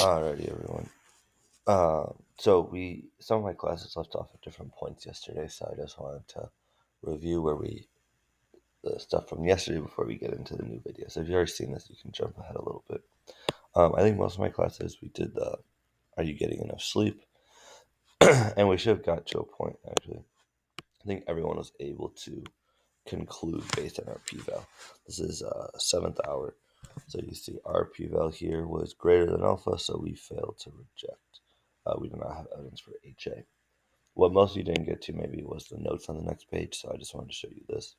Alrighty, everyone. Some of my classes left off at different points yesterday, so I just wanted to review the stuff from yesterday before we get into the new video. So if you've already seen this, you can jump ahead a little bit. I think most of my classes we did the "Are you getting enough sleep?" and we should have got to a point actually. I think everyone was able to conclude based on our p-val. This is seventh hour, so you see our p-val here was greater than alpha, so we failed to reject. We do not have evidence for HA. What most of you didn't get to maybe was the notes on the next page, so I just wanted to show you this.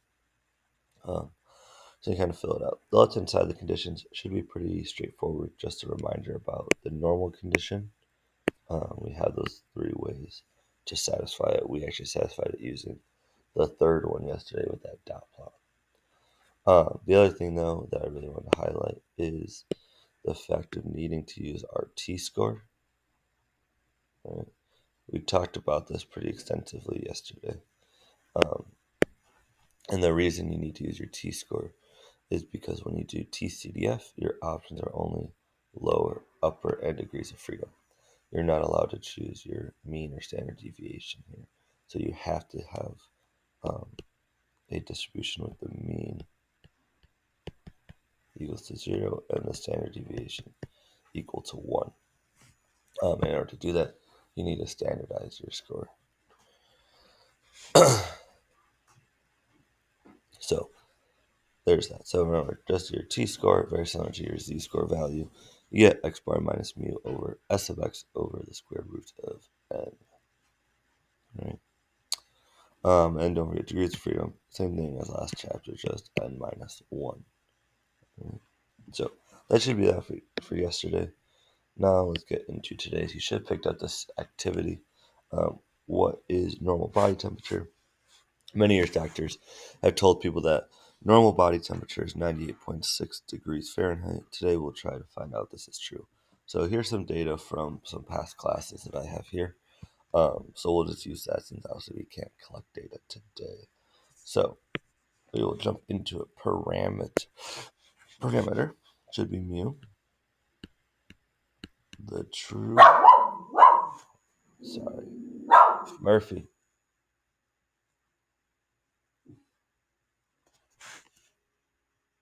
So you kind of fill it out. The left-hand side of the conditions should be pretty straightforward. Just a reminder about the normal condition. We have those three ways to satisfy it. We actually satisfied it using the third one yesterday with that dot plot. The other thing, though, that I really want to highlight is the fact of needing to use our t-score. Right? We talked about this pretty extensively yesterday. And the reason you need to use your t-score is because when you do TCDF, your options are only lower, upper, and degrees of freedom. You're not allowed to choose your mean or standard deviation here. So you have to have a distribution with the mean equals to 0 and the standard deviation equal to 1. In order to do that, you need to standardize your score. So there's that. So remember, just your t-score, very similar to your z-score value, you get x bar minus mu over s of x over the square root of n. Right? And don't forget degrees of freedom, same thing as last chapter, just n minus 1. Right? So that should be that for yesterday. Now let's get into today's. You should have picked up this activity. What is normal body temperature? Many years doctors have told people that normal body temperature is 98.6 degrees Fahrenheit. Today we'll try to find out if this is true. So here's some data from some past classes that I have here. So we'll just use that since obviously we can't collect data today. So we will jump into a parameter. Parameter should be mu. The true. Sorry. Murphy.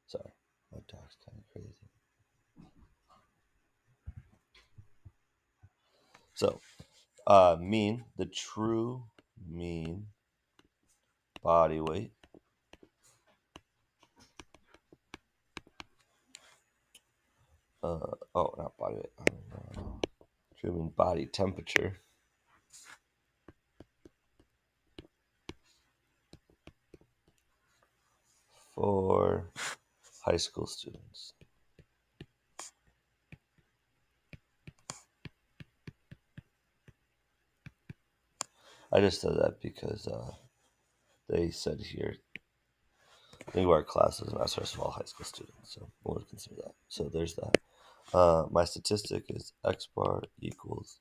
Sorry. My dog's kind of crazy. So, mean, the true mean body weight not body weight. True mean body temperature for high school students. I just said that because they said here, I think our class is not first of all high school students, so we'll consider that. So there's that. My statistic is x bar equals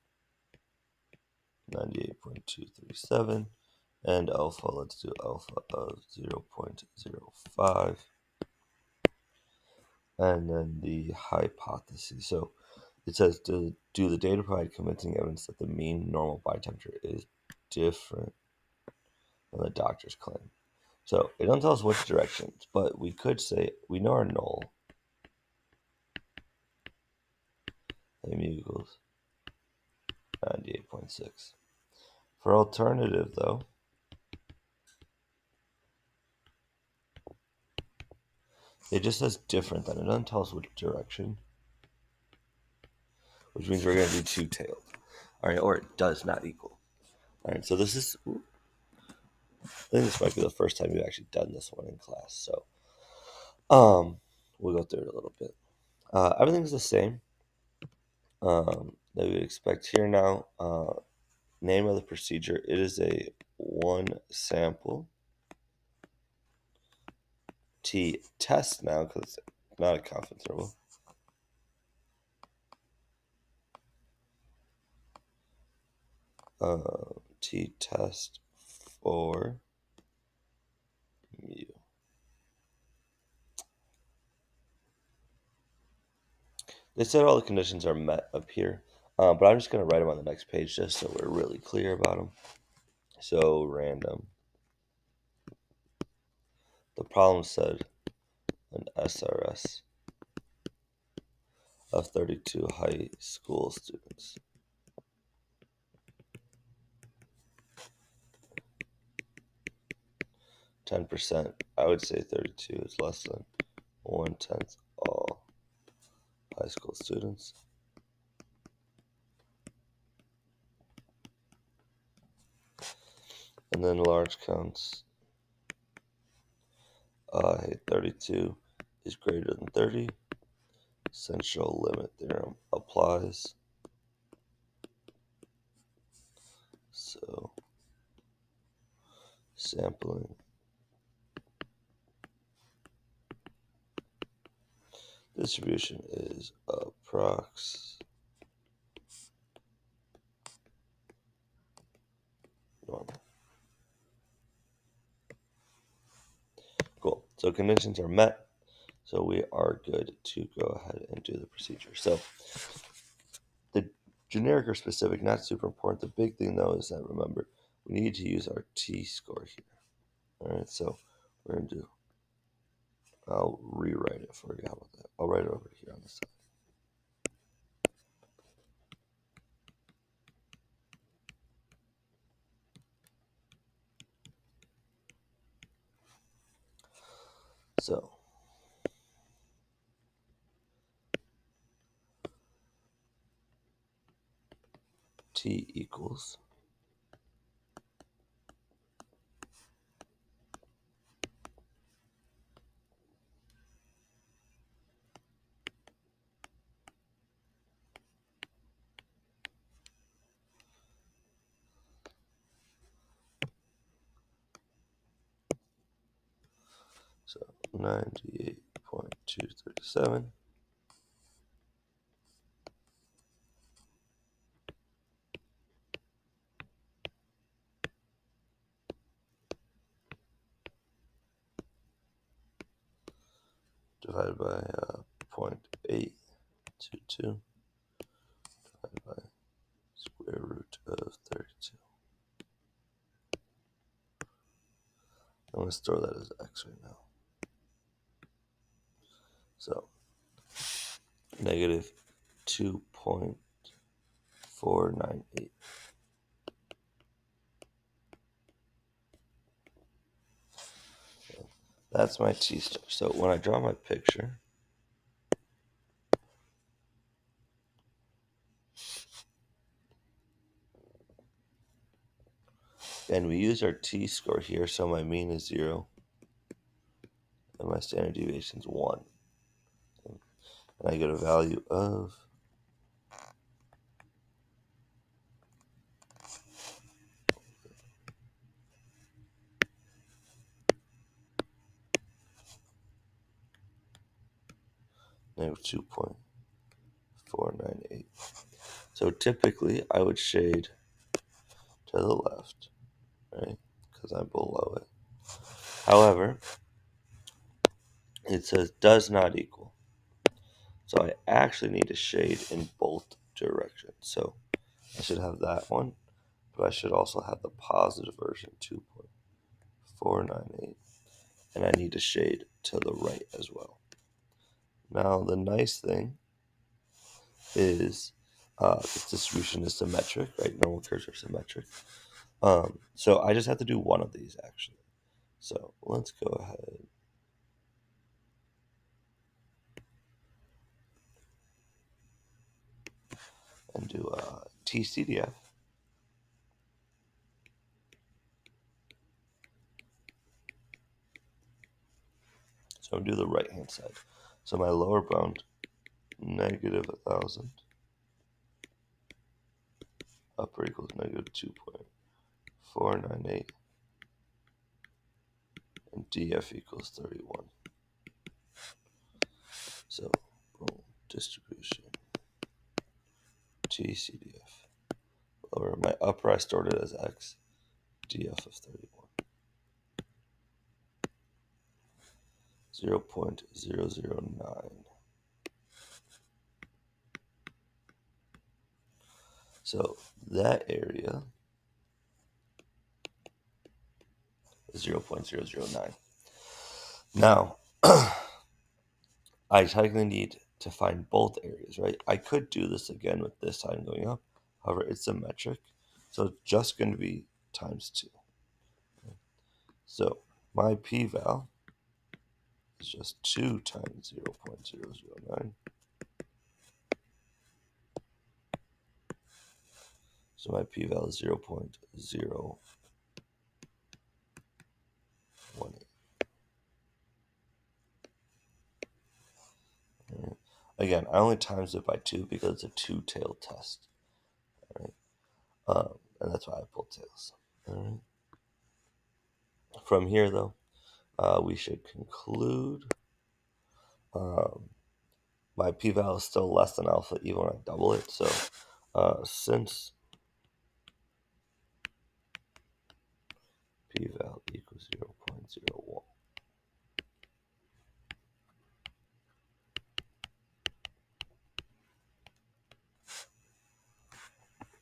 98.237, and alpha, let's do alpha of 0.05, and then the hypothesis. So it says, do the data provide convincing evidence that the mean normal body temperature is different than the doctor's claim? So it doesn't tell us which directions, but we could say we know our null. Mu equals 98.6. For alternative, though, it just says different than. It doesn't tell us which direction, which means we're going to do two-tailed. All right, or it does not equal. All right, so this is, I think this might be the first time we've actually done this one in class. So we'll go through it a little bit. Everything's the same that we would expect here now. Name of the procedure, it is a one sample t-test now because it's not a confidence interval. T-test for mu. They said all the conditions are met up here, but I'm just going to write them on the next page just so we're really clear about them. So random. The problem said an SRS of 32 high school students. 10%, I would say 32 is less than 1/10 all high school students. And then large counts. 32 is greater than 30. Central limit theorem applies. So sampling distribution is approx normal. Cool. So conditions are met. So we are good to go ahead and do the procedure. So the generic or specific, not super important. The big thing though is that remember, we need to use our t-score here. All right, so we're going to do, I'll rewrite it for you. How about that? I'll write it over here on the side. So t equals so 98.237 divided by 0.822 divided by square root of 32. I'm going to store that as x right now. So negative 2.498. That's my t-star. So when I draw my picture, and we use our t-score here, so my mean is 0, and my standard deviation is 1. And I get a value of negative 2.498. So typically I would shade to the left, right? Because I'm below it. However, it says does not equal. So I actually need to shade in both directions. So I should have that one, but I should also have the positive version, 2.498. And I need to shade to the right as well. Now, the nice thing is this distribution is symmetric, right? Normal curves are symmetric. So I just have to do one of these, actually. So let's go ahead and do TCDF. So I'll do the right-hand side. So my lower bound, negative 1,000, upper equals negative 2.498, and DF equals 31. So, boom, distribution, TCDF. Lower, my upper I stored it as X, DF of 31. 0.009. So that area is 0.009. Now, I technically need to find both areas, right? I could do this again with this sign going up. However, it's a metric, so it's just going to be times 2. So my p-val is just 2 times 0.009. So my p-val is 0.018. Right. Again, I only times it by 2 because it's a two-tailed test. Right? And that's why I pulled tails. All right. From here, though, we should conclude my p-val is still less than alpha even when I double it. So since p-val equals 0.01,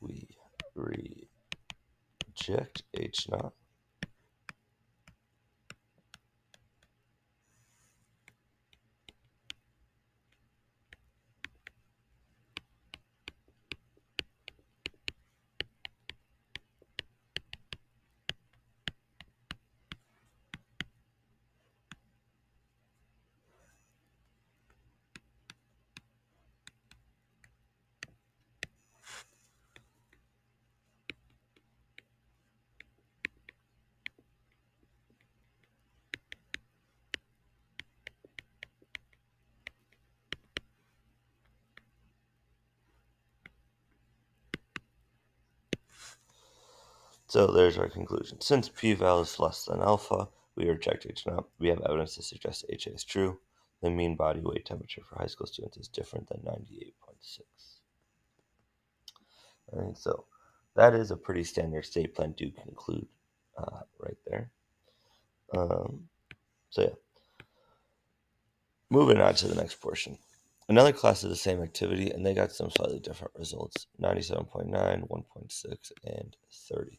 we reject H naught. So there's our conclusion. Since p-val is less than alpha, we reject H naught. We have evidence to suggest HA is true. The mean body weight temperature for high school students is different than 98.6. All right, so that is a pretty standard state plan to conclude right there. So yeah, moving on to the next portion. Another class of the same activity, and they got some slightly different results: 97.9, 1.6, and 30.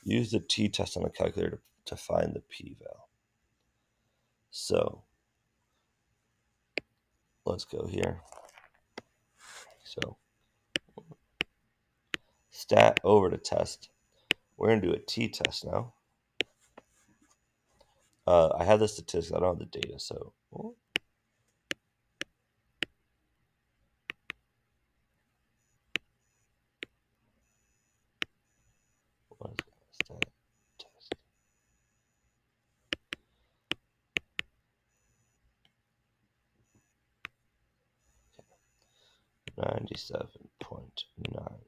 Use the t-test on the calculator to find the p-val. So let's go here. So stat over to test. We're going to do a t-test now. I have the statistics. I don't have the data, so stat test. 97.9.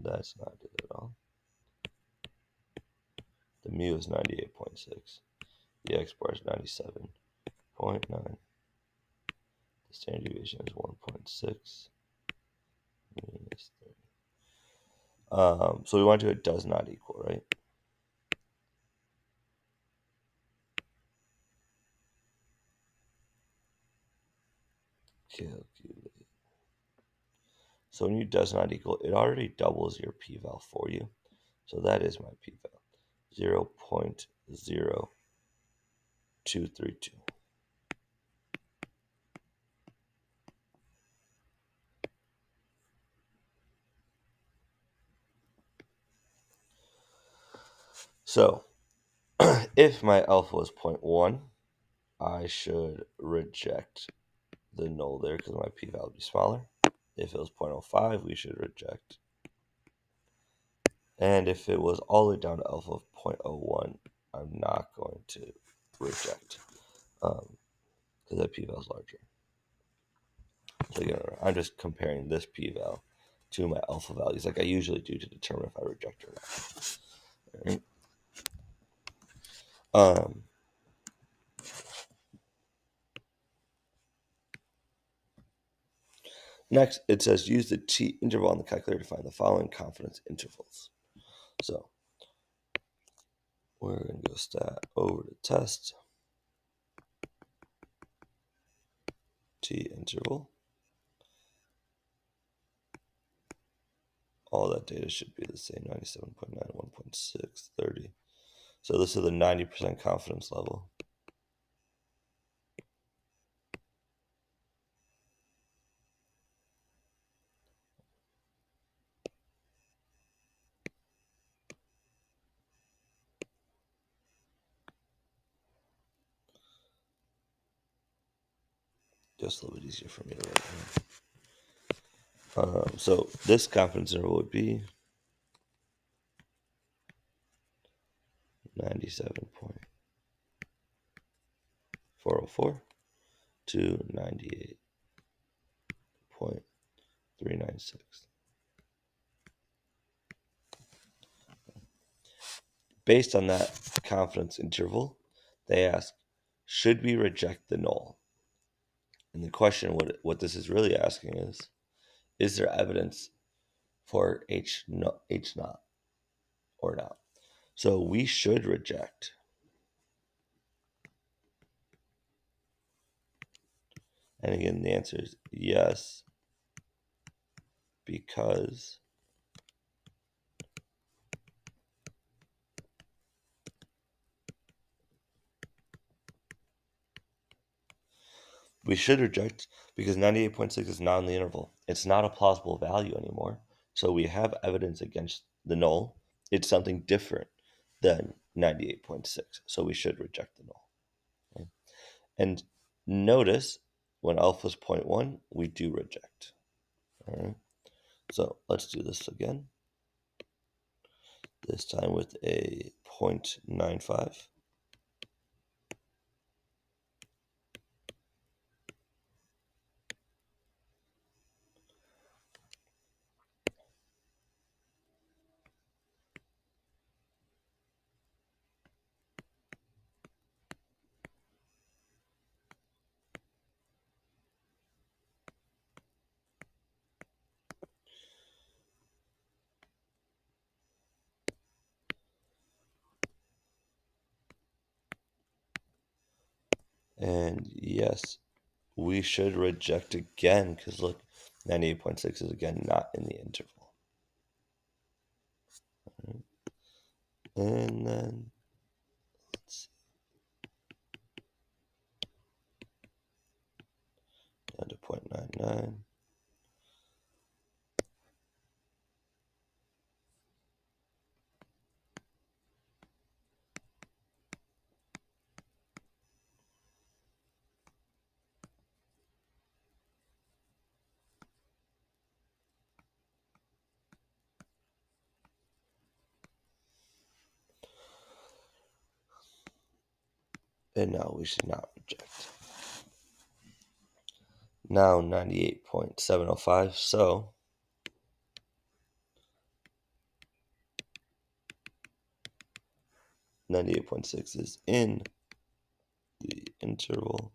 That's not good at all. The mu is 98.6. The x bar is 97.9. The standard deviation is 1.6. Minus 30. So we want to do it does not equal, right? Calculate. So when you does not equal, it already doubles your p-val for you. So that is my p-val, 0.0232. So if my alpha was 0.1, I should reject the null there because my p-val would be smaller. If it was 0.05, we should reject. And if it was all the way down to alpha of 0.01, I'm not going to reject because that p-val is larger. So again, I'm just comparing this p-val to my alpha values like I usually do to determine if I reject or not. All right. Next, it says use the t interval on the calculator to find the following confidence intervals. So we're going to go stat over to test t interval. all that data should be the same, 97.9, 1.6, 30. So this is the 90% confidence level. Just a little bit easier for me to write here. So this confidence interval would be 97.404 to 98.396. Based on that confidence interval, they ask, should we reject the null? And the question, what this is really asking is there evidence for H not or not? So we should reject. And again, the answer is yes, because we should reject because 98.6 is not in the interval. It's not a plausible value anymore. So we have evidence against the null. It's something different than 98.6. So we should reject the null. Okay? And notice when alpha is 0.1, we do reject. All right. So let's do this again. This time with a 0.95. And yes, we should reject again because look, 98.6 is again not in the interval. Right. And then let's see, down to 0.99. And now we should not reject. Now 98.705. So 98.6 is in the interval.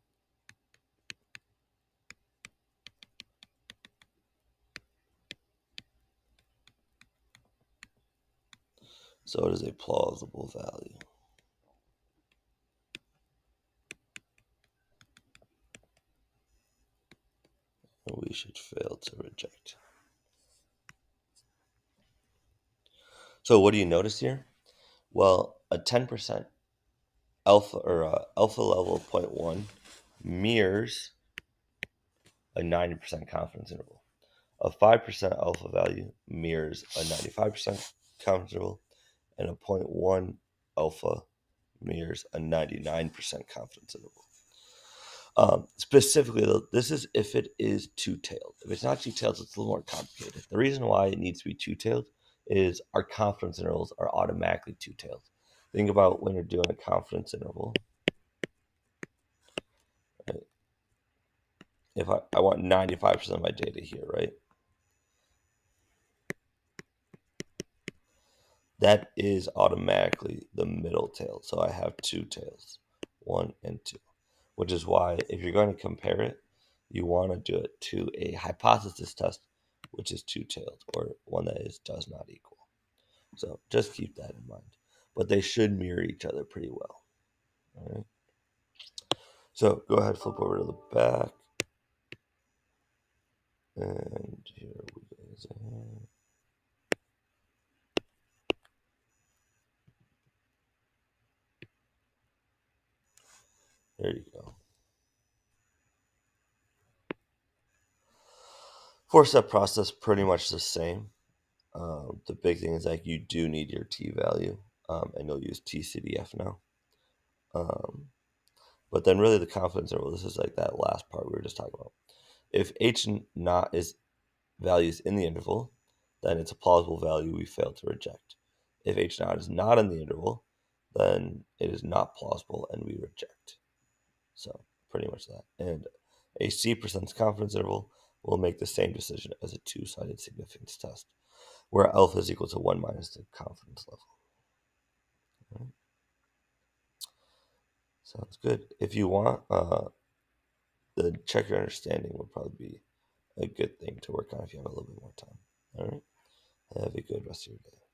So it is a plausible value. And we should fail to reject. So what do you notice here? Well, a 10% alpha or alpha level of 0.1 mirrors a 90% confidence interval. A 5% alpha value mirrors a 95% confidence interval, and a 0.1 alpha mirrors a 99% confidence interval. Specifically, though, this is if it is two-tailed. If it's not two-tailed, it's a little more complicated. The reason why it needs to be two-tailed is our confidence intervals are automatically two-tailed. Think about when you're doing a confidence interval. Right? If I want 95% of my data here, right? That is automatically the middle tail. So I have two tails, 1 and 2, which is why if you're going to compare it, you want to do it to a hypothesis test, which is two-tailed, or one that does not equal. So just keep that in mind. But they should mirror each other pretty well. All right. So go ahead, flip over to the back. And here we go. There you go. 4-step process, pretty much the same. The big thing is like you do need your t value, and you'll use TCDF now. Um, but then really the confidence interval, this is like that last part we were just talking about. If H naught is values in the interval, then it's a plausible value we fail to reject. If H naught is not in the interval, then it is not plausible and we reject. So pretty much that. And a C% confidence interval will make the same decision as a two-sided significance test, where alpha is equal to 1 minus the confidence level. All right. Sounds good. If you want, the check your understanding would probably be a good thing to work on if you have a little bit more time. All right. Have a good rest of your day.